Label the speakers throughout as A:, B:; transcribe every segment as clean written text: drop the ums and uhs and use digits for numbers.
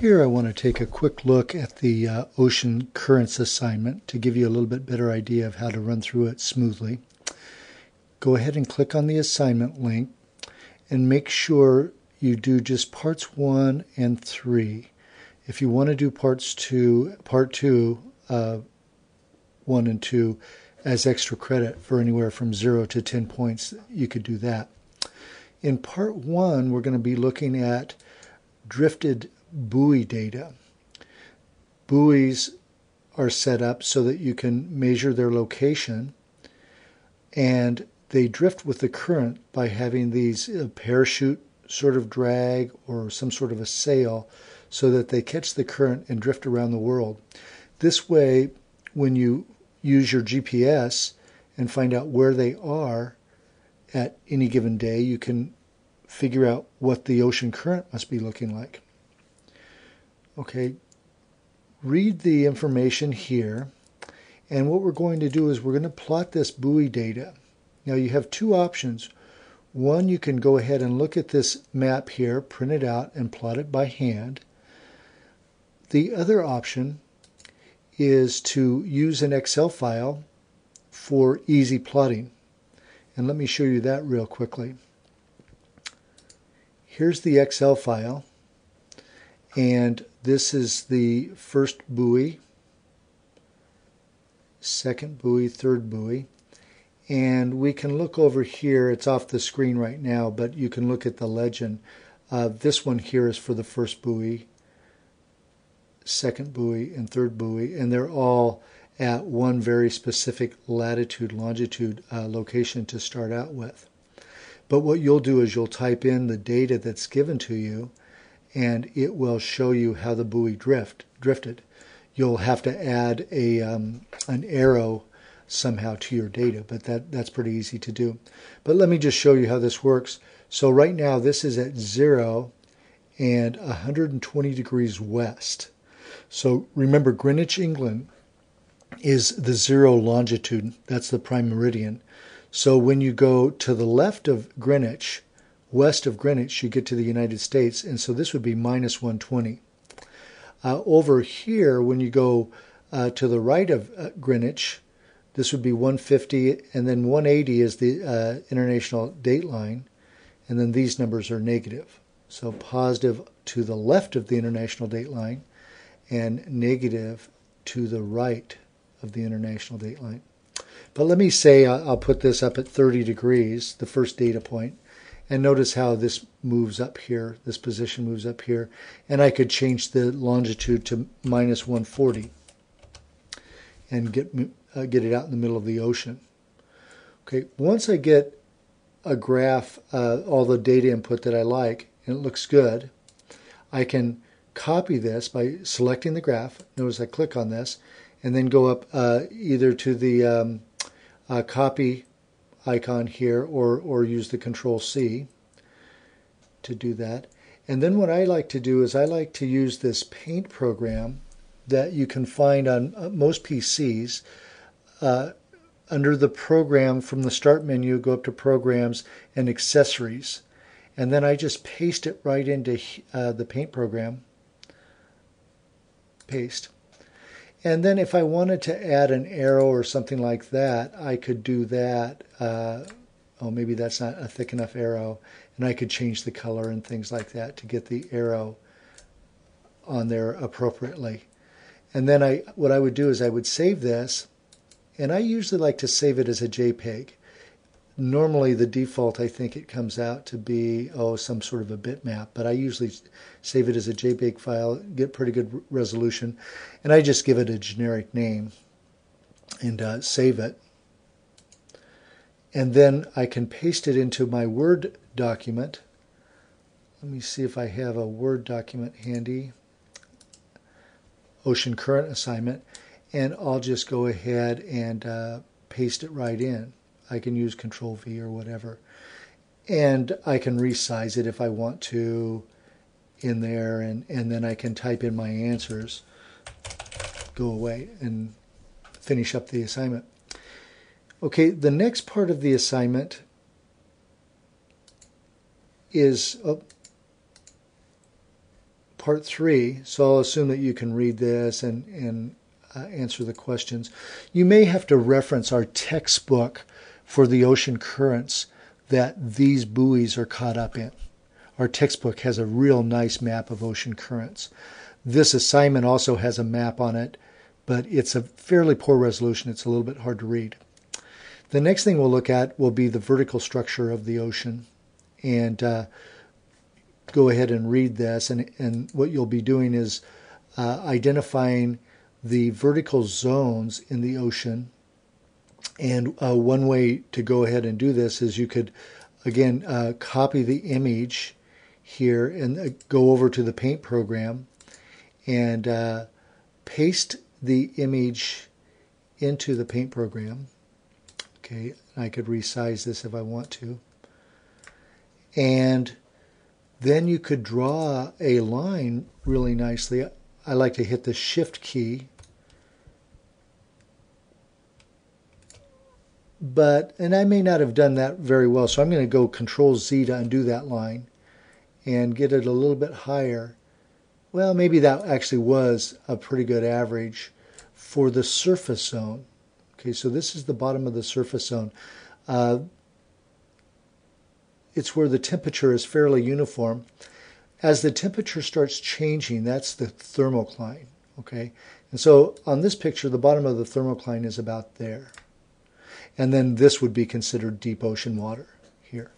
A: Here I want to take a quick look at the Ocean Currents assignment to give you a little bit better idea of how to run through it smoothly. Go ahead and click on the assignment link and make sure you do just parts 1 and 3. If you want to do part 2, 1 and 2 as extra credit for anywhere from 0 to 10 points, you could do that. In part 1, we're going to be looking at drifted buoy data. Buoys are set up so that you can measure their location, and they drift with the current by having these parachute sort of drag or some sort of a sail so that they catch the current and drift around the world. This way, when you use your GPS and find out where they are at any given day, you can figure out what the ocean current must be looking like. Okay, read the information here, and what we're going to do is we're going to plot this buoy data. Now you have two options. One, you can go ahead and look at this map here, print it out, and plot it by hand. The other option is to use an Excel file for easy plotting. And let me show you that real quickly. Here's the Excel file, and this is the first buoy, second buoy, third buoy. And we can look over here. It's off the screen right now, but you can look at the legend. This one here is for the first buoy, second buoy, and third buoy, and they're all at one very specific latitude, longitude location to start out with. But what you'll do is you'll type in the data that's given to you, and it will show you how the buoy drifted. You'll have to add an arrow somehow to your data, but that's pretty easy to do. But let me just show you how this works. So right now this is at 0 and 120 degrees west. So remember, Greenwich, England is the 0 longitude. That's the prime meridian. So when you go to the left of Greenwich, west of Greenwich, you get to the United States, and so this would be minus 120. Over here, when you go to the right of Greenwich, this would be 150, and then 180 is the international date line, and then these numbers are negative. So positive to the left of the international date line, and negative to the right of the international date line. But let me say I'll put this up at 30 degrees, the first data point, and notice how this moves up here, this position moves up here, and I could change the longitude to minus 140 and get it out in the middle of the ocean. Okay, once I get a graph, all the data input that I like, and it looks good, I can copy this by selecting the graph. Notice I click on this, and then go up either to the copy icon here, or use the Control-C to do that. And then what I like to do is I like to use this paint program that you can find on most PCs. Under the program, from the start menu, go up to Programs and Accessories. And then I just paste it right into the paint program. Paste. And then if I wanted to add an arrow or something like that, I could do that. Oh, maybe that's not a thick enough arrow. And I could change the color and things like that to get the arrow on there appropriately. And then what I would do is I would save this, and I usually like to save it as a JPEG. Normally the default, I think it comes out to be, some sort of a bitmap, but I usually save it as a JPEG file, get pretty good resolution, and I just give it a generic name and save it. And then I can paste it into my Word document. Let me see if I have a Word document handy. Ocean Current assignment, and I'll just go ahead and paste it right in. I can use Control-V or whatever, and I can resize it if I want to in there, and then I can type in my answers, go away, and finish up the assignment. Okay, the next part of the assignment is part 3, so I'll assume that you can read this and answer the questions. You may have to reference our textbook for the ocean currents that these buoys are caught up in. Our textbook has a real nice map of ocean currents. This assignment also has a map on it, but it's a fairly poor resolution. It's a little bit hard to read. The next thing we'll look at will be the vertical structure of the ocean. And go ahead and read this. And what you'll be doing is identifying the vertical zones in the ocean. And one way to go ahead and do this is you could, again, copy the image here and go over to the paint program and paste the image into the paint program. Okay, I could resize this if I want to. And then you could draw a line really nicely. I like to hit the Shift key. And I may not have done that very well, so I'm going to go Control Z to undo that line and get it a little bit higher. Well, maybe that actually was a pretty good average for the surface zone. Okay, so this is the bottom of the surface zone. It's where the temperature is fairly uniform. As the temperature starts changing, that's the thermocline. Okay, and so on this picture, the bottom of the thermocline is about there. And then this would be considered deep ocean water here.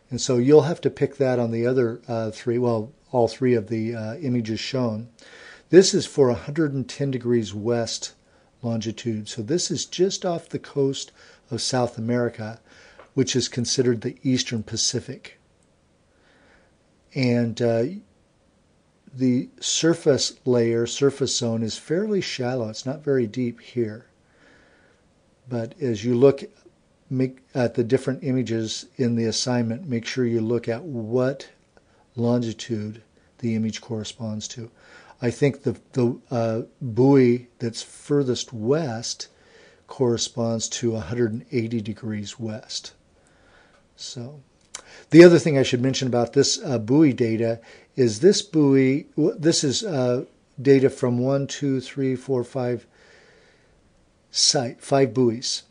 A: And so you'll have to pick that on the other three, well, all three of the images shown. This is for 110 degrees west longitude. So this is just off the coast of South America, which is considered the Eastern Pacific. And the surface layer, surface zone, is fairly shallow. It's not very deep here. But as you look at the different images in the assignment, make sure you look at what longitude the image corresponds to. I think the buoy that's furthest west corresponds to 180 degrees west. So the other thing I should mention about this buoy data is this buoy, this is data from 5 buoys.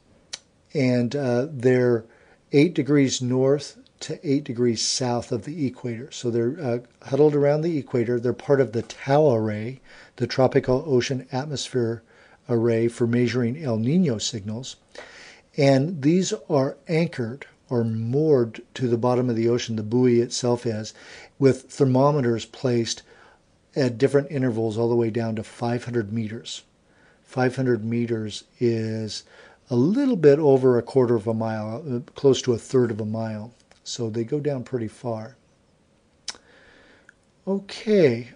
A: And they're 8 degrees north to 8 degrees south of the equator. So they're huddled around the equator. They're part of the TOW array, the Tropical Ocean Atmosphere Array for measuring El Nino signals. And these are anchored or moored to the bottom of the ocean, the buoy itself is, with thermometers placed at different intervals all the way down to 500 meters. 500 meters is a little bit over a quarter of a mile, close to a third of a mile. So they go down pretty far. Okay,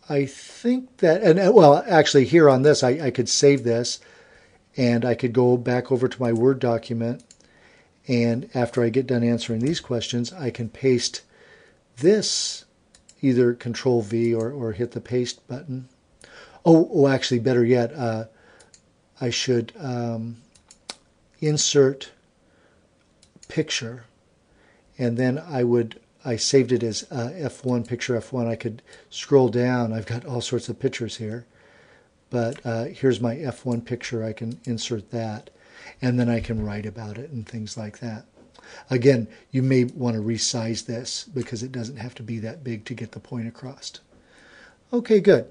A: I think that, and well, actually here on this, I could save this and I could go back over to my Word document, and after I get done answering these questions, I can paste this, either Control V or hit the paste button. Oh, actually, better yet, I should insert picture, and then I saved it as F1, picture F1. I could scroll down. I've got all sorts of pictures here, but here's my F1 picture. I can insert that, and then I can write about it and things like that. Again, you may want to resize this because it doesn't have to be that big to get the point across. Okay, good.